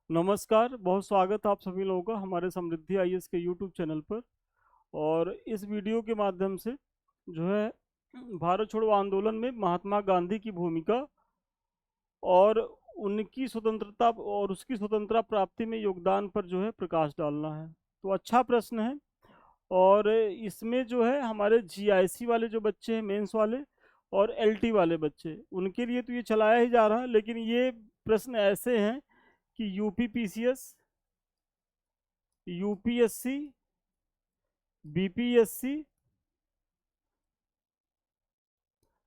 नमस्कार, बहुत स्वागत है आप सभी लोगों का हमारे समृद्धि आईएएस के यूट्यूब चैनल पर। और इस वीडियो के माध्यम से जो है भारत छोड़ो आंदोलन में महात्मा गांधी की भूमिका और उनकी स्वतंत्रता और उसकी स्वतंत्रता प्राप्ति में योगदान पर जो है प्रकाश डालना है। तो अच्छा प्रश्न है। और इसमें जो है हमारे जीआईसी वाले जो बच्चे हैं, मेंस वाले और एलटी वाले बच्चे, उनके लिए तो ये चलाया ही जा रहा है, लेकिन ये प्रश्न ऐसे हैं कि यूपी पीसीएस, यूपीएससी, बीपीएससी,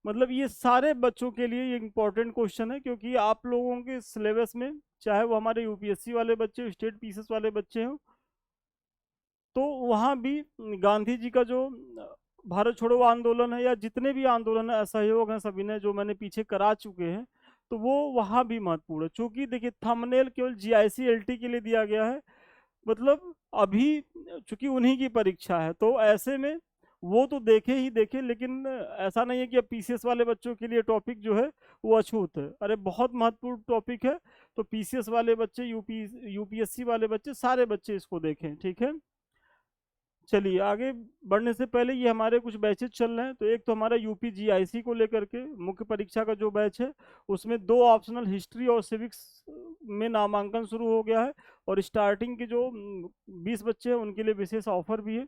मतलब ये सारे बच्चों के लिए ये इम्पोर्टेंट क्वेश्चन है, क्योंकि आप लोगों के सिलेबस में चाहे वो हमारे यूपीएससी वाले बच्चे, स्टेट पीसीएस वाले बच्चे हों, तो वहाँ भी गांधी जी का जो भारत छोड़ो आंदोलन है या जितने भी आंदोलन है, असहयोग हैं सभी ने जो मैंने पीछे करा चुके हैं, तो वो वहाँ भी महत्वपूर्ण है। चूंकि देखिए थंबनेल केवल जीआईसी एलटी के लिए दिया गया है, मतलब अभी चूंकि उन्हीं की परीक्षा है, तो ऐसे में वो तो देखे ही देखे, लेकिन ऐसा नहीं है कि अब पीसीएस वाले बच्चों के लिए टॉपिक जो है वो अछूत है। अरे बहुत महत्वपूर्ण टॉपिक है। तो पीसीएस वाले बच्चे, यूपीएससी वाले बच्चे, सारे बच्चे इसको देखें, ठीक है। चलिए आगे बढ़ने से पहले ये हमारे कुछ बैचेज चल रहे हैं। तो एक तो हमारा यूपी जीआईसी को लेकर के मुख्य परीक्षा का जो बैच है, उसमें 2 ऑप्शनल हिस्ट्री और सिविक्स में नामांकन शुरू हो गया है। और स्टार्टिंग के जो 20 बच्चे हैं उनके लिए विशेष ऑफर भी है।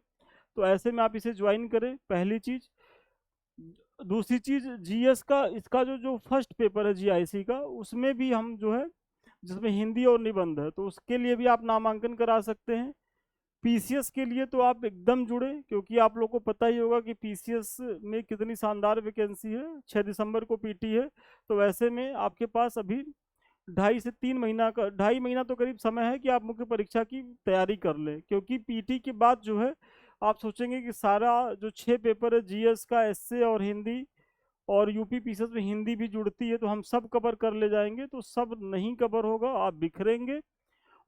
तो ऐसे में आप इसे ज्वाइन करें, पहली चीज। दूसरी चीज, जीएस का इसका जो जो फर्स्ट पेपर है जीआईसी का, उसमें भी हम जो है, जिसमें हिंदी और निबंध है, तो उसके लिए भी आप नामांकन करा सकते हैं। पीसीएस के लिए तो आप एकदम जुड़े, क्योंकि आप लोग को पता ही होगा कि पीसीएस में कितनी शानदार वैकेंसी है। 6 दिसंबर को पीटी है। तो वैसे में आपके पास अभी 2.5 से 3 महीना का, 2.5 महीना तो करीब समय है कि आप मुख्य परीक्षा की तैयारी कर लें। क्योंकि पीटी के बाद जो है आप सोचेंगे कि सारा जो 6 पेपर है, जीएस का, एसए और हिंदी, और यूपी पीसीएस में हिंदी भी जुड़ती है, तो हम सब कवर कर ले जाएंगे। तो सब नहीं कवर होगा, आप बिखरेंगे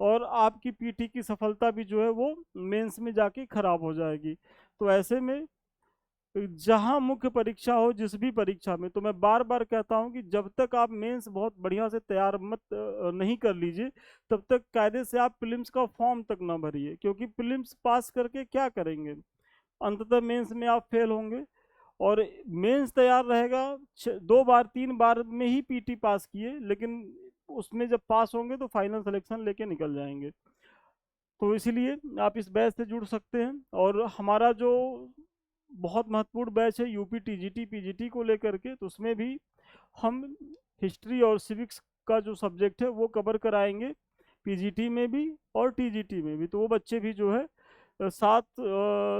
और आपकी पीटी की सफलता भी जो है वो मेंस में जाके खराब हो जाएगी। तो ऐसे में जहां मुख्य परीक्षा हो, जिस भी परीक्षा में, तो मैं बार बार कहता हूं कि जब तक आप मेंस बहुत बढ़िया से तैयार मत नहीं कर लीजिए, तब तक कायदे से आप प्रीलिम्स का फॉर्म तक ना भरिए। क्योंकि प्रीलिम्स पास करके क्या करेंगे, अंततः मेंस में आप फेल होंगे। और मेंस तैयार रहेगा, 2 बार 3 बार में ही पीटी पास किए, लेकिन उसमें जब पास होंगे तो फाइनल सिलेक्शन लेके निकल जाएंगे। तो इसीलिए आप इस बैच से जुड़ सकते हैं। और हमारा जो बहुत महत्वपूर्ण बैच है यूपी टीजीटी पीजीटी को लेकर के, तो उसमें भी हम हिस्ट्री और सिविक्स का जो सब्जेक्ट है वो कवर कराएंगे, पीजीटी में भी और टीजीटी में भी। तो वो बच्चे भी जो है 7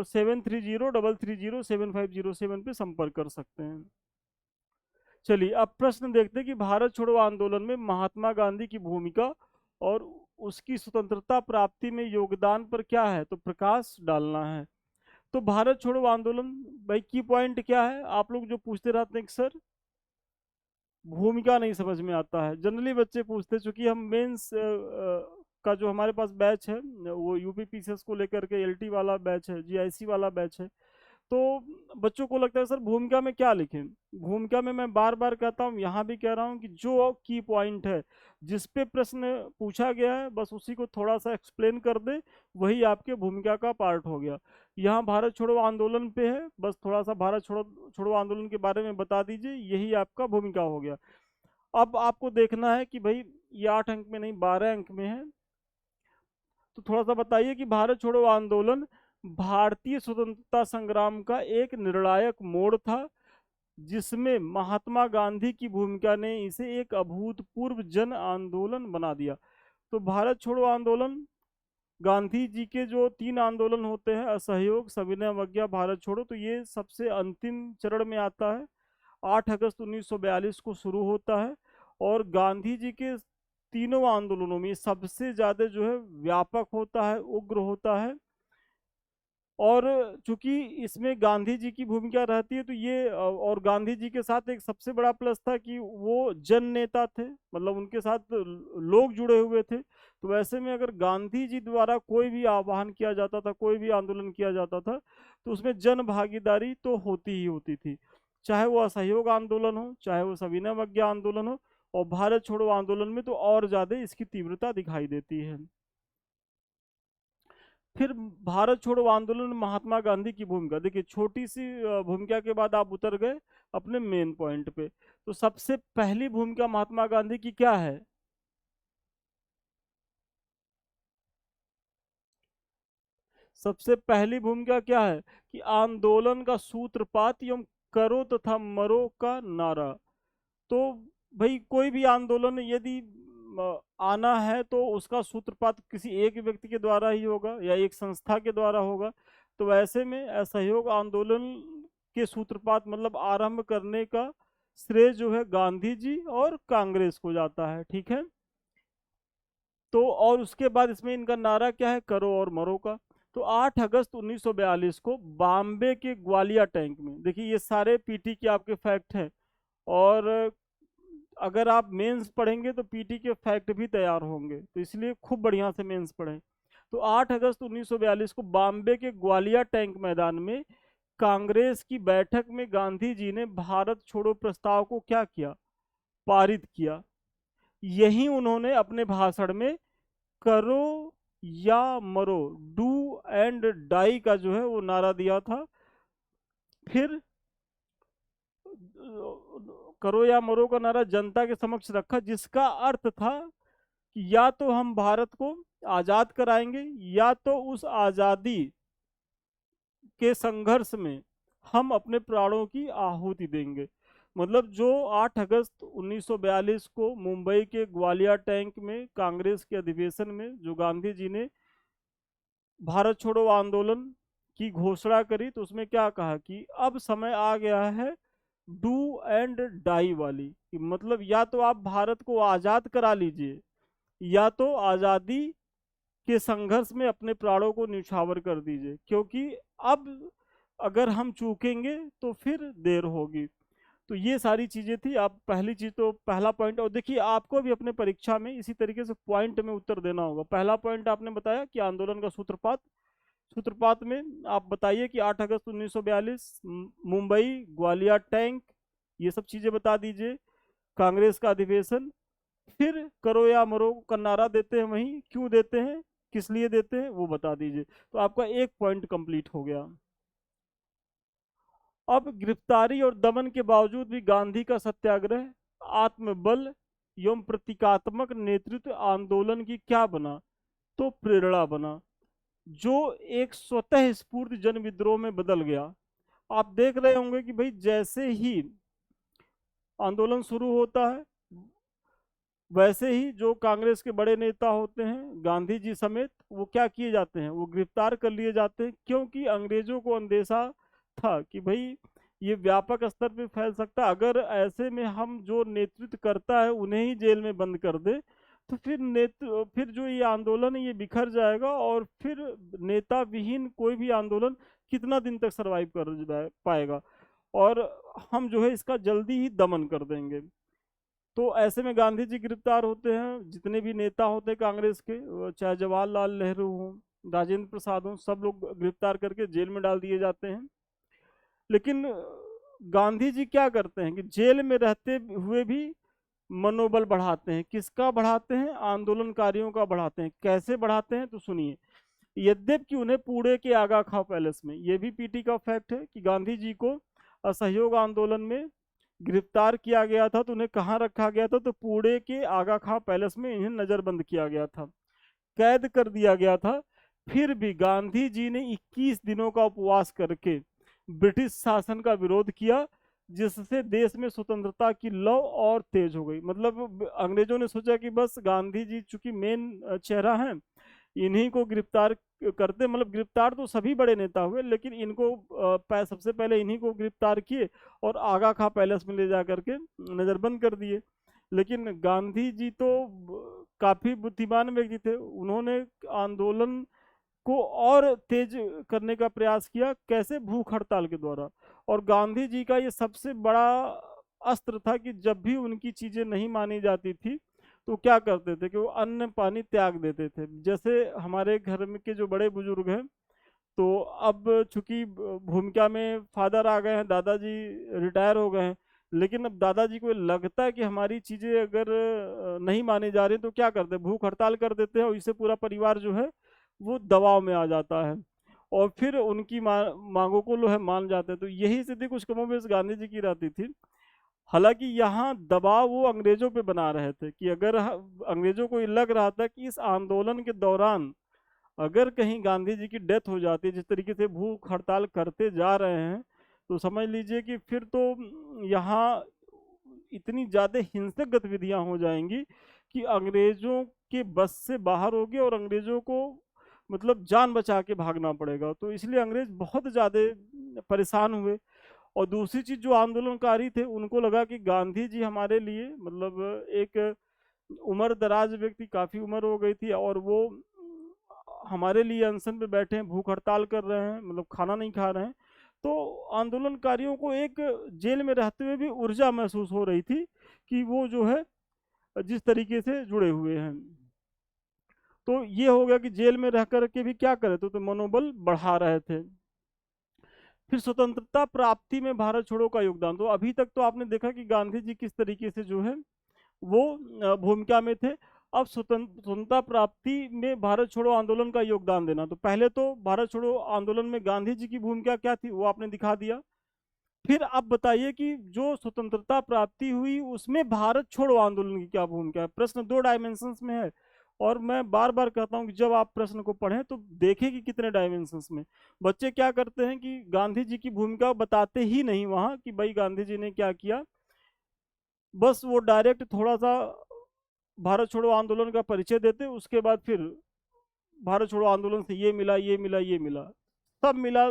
730 330 750 पे संपर्क कर सकते हैं। चलिए अब प्रश्न देखते हैं कि भारत छोड़ो आंदोलन में महात्मा गांधी की भूमिका और उसकी स्वतंत्रता प्राप्ति में योगदान पर क्या है, तो प्रकाश डालना है। तो भारत छोड़ो आंदोलन, भाई की पॉइंट क्या है, आप लोग जो पूछते रहते हैं कि सर भूमिका नहीं समझ में आता है, जनरली बच्चे पूछते हैं। चूंकि हम मेंस का जो हमारे पास बैच है वो यूपी पीसीएस को लेकर के एलटी वाला बैच है, जीआईसी वाला बैच है, तो बच्चों को लगता है सर भूमिका में क्या लिखें। भूमिका में मैं बार बार कहता हूँ, यहाँ भी कह रहा हूँ कि जो की पॉइंट है, जिस पे प्रश्न पूछा गया है, बस उसी को थोड़ा सा एक्सप्लेन कर दे, वही आपके भूमिका का पार्ट हो गया। यहाँ भारत छोड़ो आंदोलन पे है, बस थोड़ा सा भारत छोड़ो छोड़ो आंदोलन के बारे में बता दीजिए, यही आपका भूमिका हो गया। अब आपको देखना है कि भाई ये 8 अंक में नहीं, 12 अंक में है। तो थोड़ा सा बताइए कि भारत छोड़ो आंदोलन भारतीय स्वतंत्रता संग्राम का एक निर्णायक मोड़ था, जिसमें महात्मा गांधी की भूमिका ने इसे एक अभूतपूर्व जन आंदोलन बना दिया। तो भारत छोड़ो आंदोलन, गांधी जी के जो 3 आंदोलन होते हैं, असहयोग, सविनय अवज्ञा, भारत छोड़ो, तो ये सबसे अंतिम चरण में आता है। 8 अगस्त 1942 को शुरू होता है। और गांधी जी के तीनों आंदोलनों में सबसे ज्यादा जो है व्यापक होता है, उग्र होता है। और चूंकि इसमें गांधी जी की भूमिका रहती है, तो ये और गांधी जी के साथ एक सबसे बड़ा प्लस था कि वो जन नेता थे, मतलब उनके साथ लोग जुड़े हुए थे। तो वैसे में अगर गांधी जी द्वारा कोई भी आह्वान किया जाता था, कोई भी आंदोलन किया जाता था, तो उसमें जन भागीदारी तो होती ही होती थी। चाहे वो असहयोग आंदोलन हो, चाहे वो सविनय अवज्ञा आंदोलन हो, और भारत छोड़ो आंदोलन में तो और ज्यादा इसकी तीव्रता दिखाई देती है। फिर भारत छोड़ो आंदोलन में महात्मा गांधी की भूमिका, देखिए छोटी सी भूमिका के बाद आप उतर गए अपने मेन पॉइंट पे। तो सबसे पहली भूमिका महात्मा गांधी की क्या है? सबसे पहली भूमिका क्या है कि आंदोलन का सूत्रपात एवं करो तथा मरो का नारा। तो भाई कोई भी आंदोलन यदि आना है तो उसका सूत्रपात किसी एक व्यक्ति के द्वारा ही होगा या एक संस्था के द्वारा होगा। तो ऐसे में असहयोग आंदोलन के सूत्रपात मतलब आरंभ करने का श्रेय जो है गांधी जी और कांग्रेस को जाता है, ठीक है। तो और उसके बाद इसमें इनका नारा क्या है, करो और मरो का। तो 8 अगस्त 1942 को बॉम्बे के ग्वालिया टैंक में, देखिए ये सारे पीटी के आपके फैक्ट हैं, और अगर आप मेंस पढ़ेंगे तो पीटी के फैक्ट भी तैयार होंगे, तो इसलिए खूब बढ़िया से मेंस पढ़ें। तो 8 अगस्त 1942 को बॉम्बे के ग्वालिया टैंक मैदान में कांग्रेस की बैठक में गांधी जी ने भारत छोड़ो प्रस्ताव को क्या किया, पारित किया। यही उन्होंने अपने भाषण में करो या मरो, डू एंड डाई का जो है वो नारा दिया था। फिर करो या मरो का नारा जनता के समक्ष रखा, जिसका अर्थ था कि या तो हम भारत को आजाद कराएंगे या तो उस आजादी के संघर्ष में हम अपने प्राणों की आहुति देंगे। मतलब जो 8 अगस्त 1942 को मुंबई के ग्वालिया टैंक में कांग्रेस के अधिवेशन में जो गांधी जी ने भारत छोड़ो आंदोलन की घोषणा करी, तो उसमें क्या कहा कि अब समय आ गया है डू एंड डाई वाली, कि मतलब या तो आप भारत को आजाद करा लीजिए या तो आजादी के संघर्ष में अपने प्राणों को न्यौछावर कर दीजिए, क्योंकि अब अगर हम चूकेंगे तो फिर देर होगी। तो ये सारी चीजें थी। आप पहली चीज तो पहला पॉइंट, और देखिए आपको भी अपने परीक्षा में इसी तरीके से पॉइंट में उत्तर देना होगा। पहला पॉइंट आपने बताया कि आंदोलन का सूत्रपात, सूत्रपात में आप बताइए कि 8 अगस्त 1942 मुंबई ग्वालियर टैंक, ये सब चीजें बता दीजिए। कांग्रेस का अधिवेशन, फिर करो या मरो का नारा देते हैं, वहीं क्यों देते हैं, किस लिए देते हैं, वो बता दीजिए। तो आपका एक पॉइंट कंप्लीट हो गया। अब गिरफ्तारी और दमन के बावजूद भी गांधी का सत्याग्रह आत्मबल एवं प्रतीकात्मक नेतृत्व आंदोलन की क्या बना, तो प्रेरणा बना, जो एक स्वतः स्फूर्त जन विद्रोह में बदल गया। आप देख रहे होंगे कि भाई जैसे ही आंदोलन शुरू होता है वैसे ही जो कांग्रेस के बड़े नेता होते हैं गांधी जी समेत, वो क्या किए जाते हैं, वो गिरफ्तार कर लिए जाते हैं, क्योंकि अंग्रेजों को अंदेशा था कि भाई ये व्यापक स्तर पे फैल सकता है। अगर ऐसे में हम जो नेतृत्व करता है उन्हें ही जेल में बंद कर दे तो फिर जो ये आंदोलन है ये बिखर जाएगा, और फिर नेता विहीन कोई भी आंदोलन कितना दिन तक सरवाइव कर पाएगा, और हम जो है इसका जल्दी ही दमन कर देंगे। तो ऐसे में गांधी जी गिरफ्तार होते हैं, जितने भी नेता होते हैं कांग्रेस के, चाहे जवाहरलाल नेहरू हों, राजेंद्र प्रसाद हों, सब लोग गिरफ्तार करके जेल में डाल दिए जाते हैं। लेकिन गांधी जी क्या करते हैं कि जेल में रहते हुए भी मनोबल बढ़ाते हैं। किसका बढ़ाते हैं, आंदोलनकारियों का बढ़ाते हैं। कैसे बढ़ाते हैं तो सुनिए। यद्यपि उन्हें पुणे के आगा खां पैलेस में, यह भी पीटी का फैक्ट है कि गांधी जी को असहयोग आंदोलन में गिरफ्तार किया गया था, तो उन्हें कहाँ रखा गया था, तो पुणे के आगा खां पैलेस में इन्हें नजरबंद किया गया था, कैद कर दिया गया था। फिर भी गांधी जी ने 21 दिनों का उपवास करके ब्रिटिश शासन का विरोध किया, जिससे देश में स्वतंत्रता की लौ और तेज हो गई। मतलब अंग्रेजों ने सोचा कि बस गांधी जी चूंकि मेन चेहरा हैं, इन्हीं को गिरफ्तार करते, मतलब गिरफ्तार तो सभी बड़े नेता हुए लेकिन इनको सबसे पहले इन्हीं को गिरफ्तार किए और आगा खां पैलेस में ले जा करके नजरबंद कर दिए। लेकिन गांधी जी तो काफी बुद्धिमान व्यक्ति थे, उन्होंने आंदोलन को और तेज करने का प्रयास किया। कैसे, भूख हड़ताल के द्वारा। और गांधी जी का ये सबसे बड़ा अस्त्र था कि जब भी उनकी चीजें नहीं मानी जाती थी तो क्या करते थे कि वो अन्न पानी त्याग देते थे। जैसे हमारे घर में के जो बड़े बुजुर्ग हैं, तो अब चूंकि भूमिका में फादर आ गए हैं, दादाजी रिटायर हो गए हैं, लेकिन अब दादाजी को लगता है कि हमारी चीजें अगर नहीं मानी जा रही तो क्या करते हैं, भूख हड़ताल कर देते हैं, और इससे पूरा परिवार जो है वो दबाव में आ जाता है और फिर उनकी मांगों को जो है मान जाते हैं। तो यही स्थिति कुछ कमोबेश गांधी जी की रहती थी। हालांकि यहाँ दबाव वो अंग्रेजों पे बना रहे थे कि अगर अंग्रेजों को ये लग रहा था कि इस आंदोलन के दौरान अगर कहीं गांधी जी की डेथ हो जाती है, जिस तरीके से भूख हड़ताल करते जा रहे हैं, तो समझ लीजिए कि फिर तो यहाँ इतनी ज्यादा हिंसक गतिविधियां हो जाएंगी कि अंग्रेजों के बस से बाहर होगी और अंग्रेजों को मतलब जान बचा के भागना पड़ेगा। तो इसलिए अंग्रेज बहुत ज्यादा परेशान हुए। और दूसरी चीज, जो आंदोलनकारी थे उनको लगा कि गांधी जी हमारे लिए मतलब एक उम्र दराज व्यक्ति, काफी उम्र हो गई थी और वो हमारे लिए अनशन पे बैठे हैं, भूख हड़ताल कर रहे हैं, मतलब खाना नहीं खा रहे हैं। तो आंदोलनकारियों को एक जेल में रहते हुए भी ऊर्जा महसूस हो रही थी कि वो जो है जिस तरीके से जुड़े हुए हैं। तो ये हो गया कि जेल में रह कर के भी क्या करे, तो मनोबल बढ़ा रहे थे। फिर स्वतंत्रता प्राप्ति में भारत छोड़ो का योगदान, तो अभी तक तो आपने देखा कि गांधी जी किस तरीके से जो है वो भूमिका में थे। अब स्वतंत्रता प्राप्ति में भारत छोड़ो आंदोलन का योगदान देना, तो पहले तो भारत छोड़ो आंदोलन में गांधी जी की भूमिका क्या थी वो आपने दिखा दिया। फिर आप बताइए कि जो स्वतंत्रता प्राप्ति हुई उसमें भारत छोड़ो आंदोलन की क्या भूमिका है। प्रश्न दो डायमेंशंस में है, और मैं बार बार कहता हूं कि जब आप प्रश्न को पढ़ें तो देखें कि कितने डायमेंशंस में। बच्चे क्या करते हैं कि गांधी जी की भूमिका बताते ही नहीं वहां कि भाई गांधी जी ने क्या किया, बस वो डायरेक्ट थोड़ा सा भारत छोड़ो आंदोलन का परिचय देते, उसके बाद फिर भारत छोड़ो आंदोलन से ये मिला ये मिला ये मिला, सब मिला,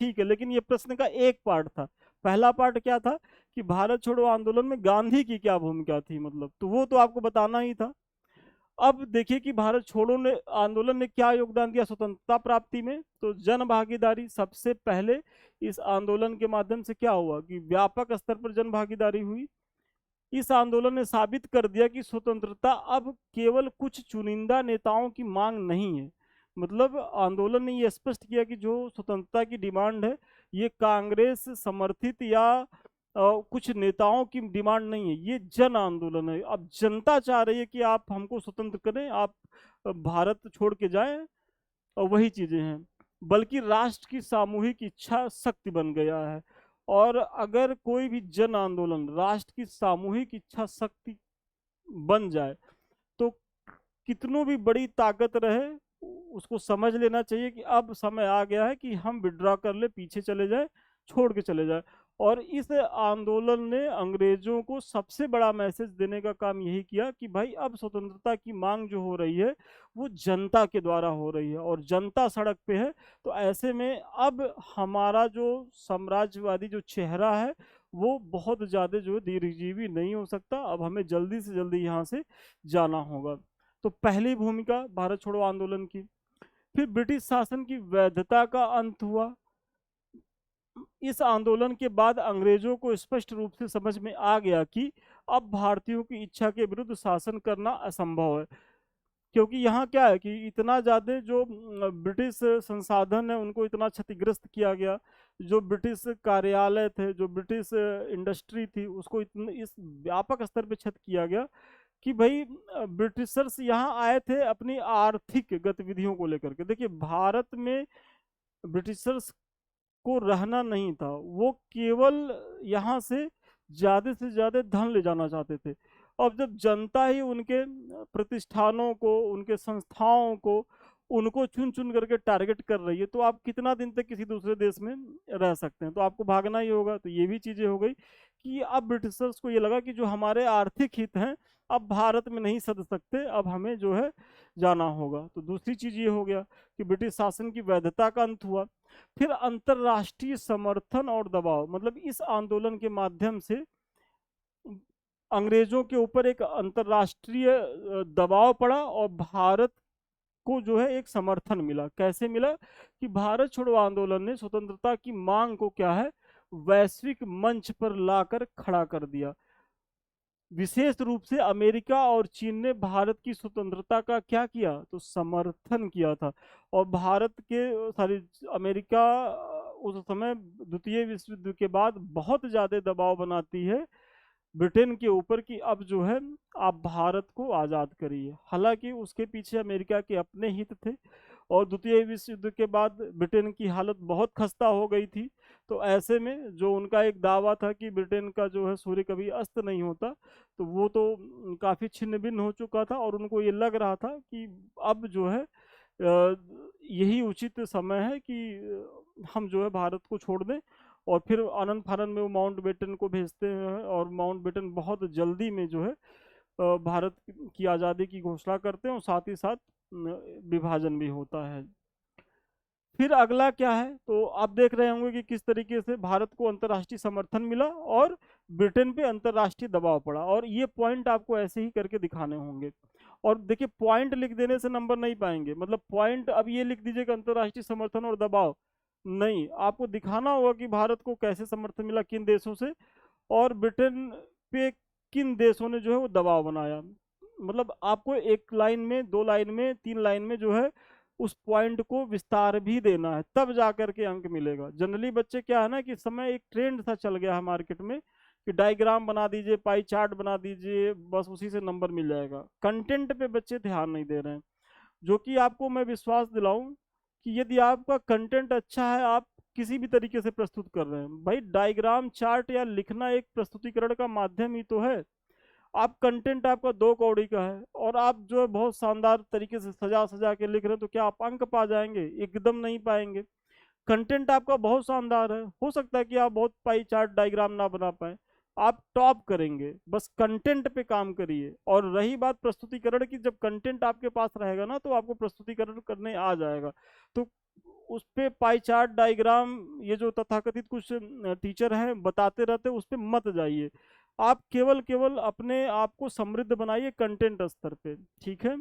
ठीक है। लेकिन ये प्रश्न का एक पार्ट था। पहला पार्ट क्या था कि भारत छोड़ो आंदोलन में गांधी की क्या भूमिका थी, मतलब तो वो तो आपको बताना ही था। अब देखिए कि भारत छोड़ो ने आंदोलन ने क्या योगदान दिया स्वतंत्रता प्राप्ति में। तो जन भागीदारी, सबसे पहले इस आंदोलन के माध्यम से क्या हुआ कि व्यापक स्तर पर जन भागीदारी हुई। इस आंदोलन ने साबित कर दिया कि स्वतंत्रता अब केवल कुछ चुनिंदा नेताओं की मांग नहीं है। मतलब आंदोलन ने ये स्पष्ट किया कि जो स्वतंत्रता की डिमांड है ये कांग्रेस समर्थित या कुछ नेताओं की डिमांड नहीं है, ये जन आंदोलन है। अब जनता चाह रही है कि आप हमको स्वतंत्र करें, आप भारत छोड़ के जाएं, और वही चीजें हैं। बल्कि राष्ट्र की सामूहिक इच्छा शक्ति बन गया है। और अगर कोई भी जन आंदोलन राष्ट्र की सामूहिक इच्छा शक्ति बन जाए तो कितनों भी बड़ी ताकत रहे उसको समझ लेना चाहिए कि अब समय आ गया है कि हम विड्रॉ कर ले, पीछे चले जाए, छोड़ के चले जाए। और इस आंदोलन ने अंग्रेजों को सबसे बड़ा मैसेज देने का काम यही किया कि भाई अब स्वतंत्रता की मांग जो हो रही है वो जनता के द्वारा हो रही है और जनता सड़क पे है। तो ऐसे में अब हमारा जो साम्राज्यवादी जो चेहरा है वो बहुत ज़्यादा जो है दीर्घजीवी नहीं हो सकता। अब हमें जल्दी से जल्दी यहाँ से जाना होगा। तो पहली भूमिका भारत छोड़ो आंदोलन की। फिर ब्रिटिश शासन की वैधता का अंत हुआ। इस आंदोलन के बाद अंग्रेजों को स्पष्ट रूप से समझ में आ गया कि अब भारतीयों की इच्छा के विरुद्ध शासन करना असंभव है। क्योंकि यहाँ क्या है कि इतना ज्यादा जो ब्रिटिश संसाधन है उनको इतना क्षतिग्रस्त किया गया, जो ब्रिटिश कार्यालय थे, जो ब्रिटिश इंडस्ट्री थी, उसको इतने इस व्यापक स्तर पे क्षत किया गया कि भाई ब्रिटिशर्स यहाँ आए थे अपनी आर्थिक गतिविधियों को लेकर के। देखिए भारत में ब्रिटिशर्स को रहना नहीं था, वो केवल यहाँ से ज्यादा धन ले जाना चाहते थे। अब जब जनता ही उनके प्रतिष्ठानों को, उनके संस्थाओं को, उनको चुन चुन करके टारगेट कर रही है, तो आप कितना दिन तक किसी दूसरे देश में रह सकते हैं, तो आपको भागना ही होगा। तो ये भी चीजें हो गई कि अब ब्रिटिशर्स को ये लगा कि जो हमारे आर्थिक हित हैं अब भारत में नहीं सध सकते, अब हमें जो है जाना होगा। तो दूसरी चीज ये हो गया कि ब्रिटिश शासन की वैधता का अंत हुआ। फिर अंतरराष्ट्रीय समर्थन और दबाव, मतलब इस आंदोलन के माध्यम से अंग्रेजों के ऊपर एक अंतरराष्ट्रीय दबाव पड़ा और भारत को जो है एक समर्थन मिला। कैसे मिला कि भारत छोड़ो आंदोलन ने स्वतंत्रता की मांग को क्या है वैश्विक मंच पर लाकर खड़ा कर दिया। विशेष रूप से अमेरिका और चीन ने भारत की स्वतंत्रता का क्या किया, तो समर्थन किया था। और भारत के सॉरी अमेरिका उस समय द्वितीय विश्व युद्ध के बाद बहुत ज़्यादा दबाव बनाती है ब्रिटेन के ऊपर कि अब जो है आप भारत को आज़ाद करिए। हालांकि उसके पीछे अमेरिका के अपने हित थे और द्वितीय विश्व युद्ध के बाद ब्रिटेन की हालत बहुत खस्ता हो गई थी। तो ऐसे में जो उनका एक दावा था कि ब्रिटेन का जो है सूर्य कभी अस्त नहीं होता, तो वो तो काफ़ी छिन्न भिन्न हो चुका था और उनको ये लग रहा था कि अब जो है यही उचित समय है कि हम जो है भारत को छोड़ दें। और फिर आनंद फानन में वो माउंटबेटन को भेजते हैं और माउंटबेटन बहुत जल्दी में जो है भारत की आज़ादी की घोषणा करते हैं और साथ ही साथ विभाजन भी होता है। फिर अगला क्या है, तो आप देख रहे होंगे कि किस तरीके से भारत को अंतर्राष्ट्रीय समर्थन मिला और ब्रिटेन पे अंतर्राष्ट्रीय दबाव पड़ा। और ये पॉइंट आपको ऐसे ही करके दिखाने होंगे। और देखिए पॉइंट लिख देने से नंबर नहीं पाएंगे, मतलब पॉइंट अब ये लिख दीजिएगा अंतर्राष्ट्रीय समर्थन और दबाव नहीं, आपको दिखाना होगा कि भारत को कैसे समर्थन मिला, किन देशों से, और ब्रिटेन पे किन देशों ने जो है वो दबाव बनाया। मतलब आपको एक लाइन में, दो लाइन में, तीन लाइन में जो है उस पॉइंट को विस्तार भी देना है, तब जा करके अंक मिलेगा। जनरली बच्चे क्या है ना कि समय एक ट्रेंड सा चल गया है मार्केट में कि डायग्राम बना दीजिए, पाई चार्ट बना दीजिए, बस उसी से नंबर मिल जाएगा। कंटेंट पे बच्चे ध्यान नहीं दे रहे हैं, जो कि आपको मैं विश्वास दिलाऊं कि यदि आपका कंटेंट अच्छा है, आप किसी भी तरीके से प्रस्तुत कर रहे हैं, भाई डायग्राम चार्ट या लिखना एक प्रस्तुतिकरण का माध्यम ही तो है। आप कंटेंट आपका दो कौड़ी का है और आप जो है बहुत शानदार तरीके से सजा सजा के लिख रहे हैं, तो क्या आप अंक पा जाएंगे? एकदम नहीं पाएंगे। कंटेंट आपका बहुत शानदार है, हो सकता है कि आप बहुत पाई चार्ट डायग्राम ना बना पाए, आप टॉप करेंगे। बस कंटेंट पे काम करिए। और रही बात प्रस्तुतिकरण की, जब कंटेंट आपके पास रहेगा ना तो आपको प्रस्तुतिकरण करने आ जाएगा। तो उस पे पाई चार्ट डायग्राम ये जो तथाकथित कुछ टीचर हैं बताते रहते हैं, उस पे मत जाइए। आप केवल केवल अपने आप को समृद्ध बनाइए कंटेंट स्तर पे, ठीक है।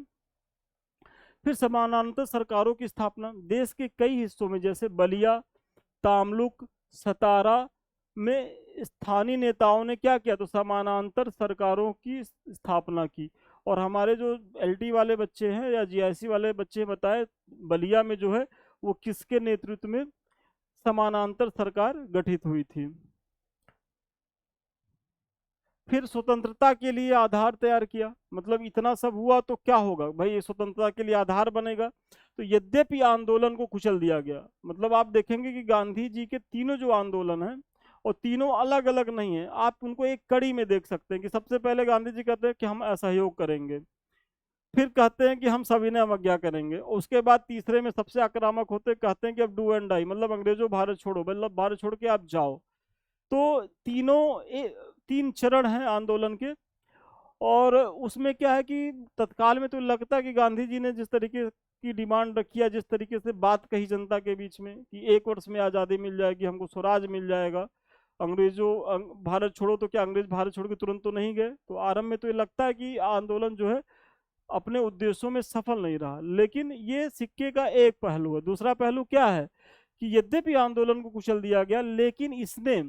फिर समानांतर सरकारों की स्थापना देश के कई हिस्सों में, जैसे बलिया, तामलुक, सतारा में स्थानीय नेताओं ने क्या किया, तो समानांतर सरकारों की स्थापना की। और हमारे जो एलटी वाले बच्चे हैं या जीआईसी वाले बच्चे बताए, बलिया में जो है वो किसके नेतृत्व में समानांतर सरकार गठित हुई थी। फिर स्वतंत्रता के लिए आधार तैयार किया। मतलब इतना सब हुआ तो क्या होगा भाई, ये स्वतंत्रता के लिए आधार बनेगा। तो यद्यपि आंदोलन को कुचल दिया गया, मतलब आप देखेंगे कि गांधी जी के तीनों जो आंदोलन हैं और तीनों अलग अलग नहीं है, आप उनको एक कड़ी में देख सकते हैं। कि सबसे पहले गांधी जी कहते हैं कि हम असहयोग करेंगे, फिर कहते हैं कि हम सविनय अवज्ञा करेंगे, उसके बाद तीसरे में सबसे आक्रामक होते कहते हैं कि अब डू एंड डाई, मतलब अंग्रेजों भारत छोड़ो, मतलब भारत छोड़ के आप जाओ। तो तीन चरण हैं आंदोलन के। और उसमें क्या है कि तत्काल में तो लगता है कि गांधी जी ने जिस तरीके की डिमांड रखी है, जिस तरीके से बात कही जनता के बीच में कि 1 वर्ष में आज़ादी मिल जाएगी, हमको स्वराज मिल जाएगा, भारत छोड़ो, तो क्या अंग्रेज भारत छोड़ के तुरंत तो नहीं गए। तो आरंभ में तो ये लगता है कि आंदोलन जो है अपने उद्देश्यों में सफल नहीं रहा। लेकिन ये सिक्के का एक पहलू है। दूसरा पहलू क्या है कि यद्यपि आंदोलन को कुचल दिया गया, लेकिन इसने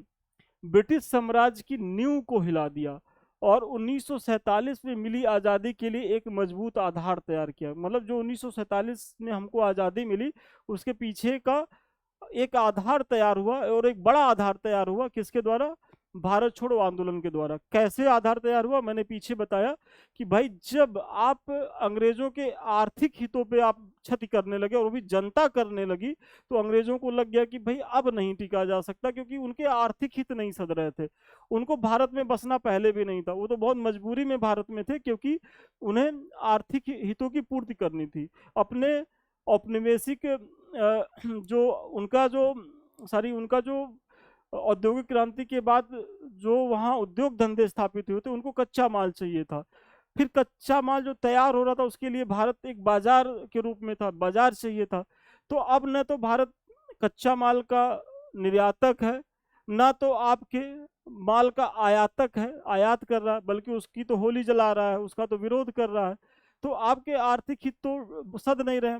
ब्रिटिश साम्राज्य की नींव को हिला दिया और 1947 में मिली आज़ादी के लिए एक मजबूत आधार तैयार किया। मतलब जो 1947 में हमको आज़ादी मिली, उसके पीछे का एक आधार तैयार हुआ, और एक बड़ा आधार तैयार हुआ किसके द्वारा, भारत छोड़ो आंदोलन के द्वारा। कैसे आधार तैयार हुआ, मैंने पीछे बताया कि भाई जब आप अंग्रेजों के आर्थिक हितों पे आप क्षति करने लगे, और वो भी जनता करने लगी, तो अंग्रेजों को लग गया कि भाई अब नहीं टिका जा सकता, क्योंकि उनके आर्थिक हित नहीं सध रहे थे। उनको भारत में बसना पहले भी नहीं था, वो तो बहुत मजबूरी में भारत में थे, क्योंकि उन्हें आर्थिक हितों की पूर्ति करनी थी। अपने औपनिवेशिक जो उनका जो औद्योगिक क्रांति के बाद जो वहाँ उद्योग धंधे स्थापित हुए थे, उनको कच्चा माल चाहिए था। फिर कच्चा माल जो तैयार हो रहा था, उसके लिए भारत एक बाजार के रूप में था, बाजार चाहिए था। तो अब न तो भारत कच्चा माल का निर्यातक है, ना तो आपके माल का आयातक है, आयात कर रहा है, बल्कि उसकी तो होली जला रहा है, उसका तो विरोध कर रहा है। तो आपके आर्थिक हित तो सद नहीं रहे,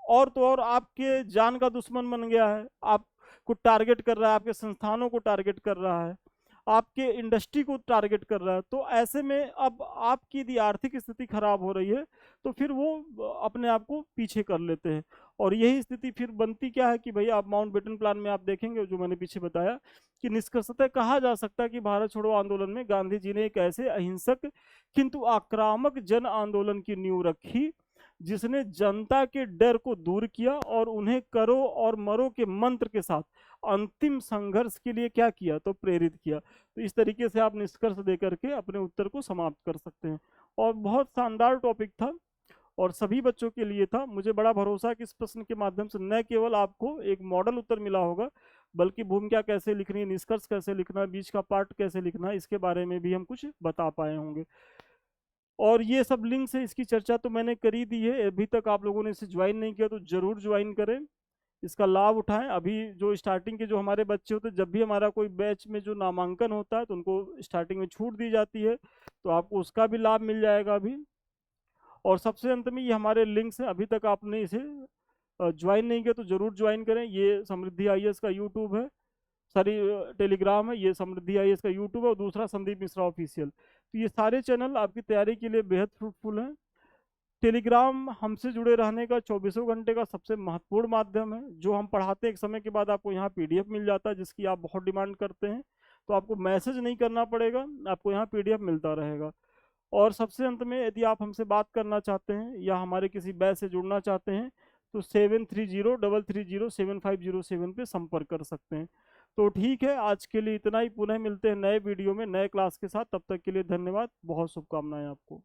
और तो और आपके जान का दुश्मन बन गया है, आपको टारगेट कर रहा है, आपके संस्थानों को टारगेट कर रहा है। आपके इंडस्ट्री को टारगेट कर रहा है। तो ऐसे में अब आपकी यदि आर्थिक स्थिति खराब हो रही है तो फिर वो अपने आप को पीछे कर लेते हैं। और यही स्थिति फिर बनती क्या है कि भाई आप माउंटबेटन प्लान में आप देखेंगे, जो मैंने पीछे बताया, कि निष्कर्षतः कहा जा सकता है कि भारत छोड़ो आंदोलन में गांधी जी ने एक ऐसे अहिंसक किंतु आक्रामक जन आंदोलन की नींव रखी जिसने जनता के डर को दूर किया और उन्हें करो और मरो के मंत्र के साथ अंतिम संघर्ष के लिए क्या किया, तो प्रेरित किया। तो इस तरीके से आप निष्कर्ष देकर के अपने उत्तर को समाप्त कर सकते हैं। और बहुत शानदार टॉपिक था और सभी बच्चों के लिए था। मुझे बड़ा भरोसा है कि इस प्रश्न के माध्यम से न केवल आपको एक मॉडल उत्तर मिला होगा, बल्कि भूमिका कैसे लिखनी है, निष्कर्ष कैसे लिखना है, बीच का पार्ट कैसे लिखना है, इसके बारे में भी हम कुछ बता पाए होंगे। और ये सब लिंक्स है, इसकी चर्चा तो मैंने करी दी है। अभी तक आप लोगों ने इसे ज्वाइन नहीं किया तो जरूर ज्वाइन करें, इसका लाभ उठाएं। अभी जो स्टार्टिंग के जो हमारे बच्चे होते हैं, जब भी हमारा कोई बैच में जो नामांकन होता है तो उनको स्टार्टिंग में छूट दी जाती है, तो आपको उसका भी लाभ मिल जाएगा अभी। और सबसे अंत में ये हमारे लिंक्स हैं, अभी तक आपने इसे ज्वाइन नहीं किया तो जरूर ज्वाइन करें। ये समृद्धि आईएएस का यूट्यूब है, सॉरी टेलीग्राम है, ये समृद्धि आईएएस का यूट्यूब है, और दूसरा संदीप मिश्रा ऑफिशियल। तो ये सारे चैनल आपकी तैयारी के लिए बेहद फ्रूटफुल हैं। टेलीग्राम हमसे जुड़े रहने का 24 घंटे का सबसे महत्वपूर्ण माध्यम है। जो हम पढ़ाते हैं एक समय के बाद आपको यहाँ पीडीएफ मिल जाता है, जिसकी आप बहुत डिमांड करते हैं। तो आपको मैसेज नहीं करना पड़ेगा, आपको यहाँ पीडीएफ मिलता रहेगा। और सबसे अंत में, यदि आप हमसे बात करना चाहते हैं या हमारे किसी बैच से जुड़ना चाहते हैं तो 7303307507 पे संपर्क कर सकते हैं। तो ठीक है, आज के लिए इतना ही। पुनः मिलते हैं नए वीडियो में नए क्लास के साथ। तब तक के लिए धन्यवाद, बहुत शुभकामनाएं आपको।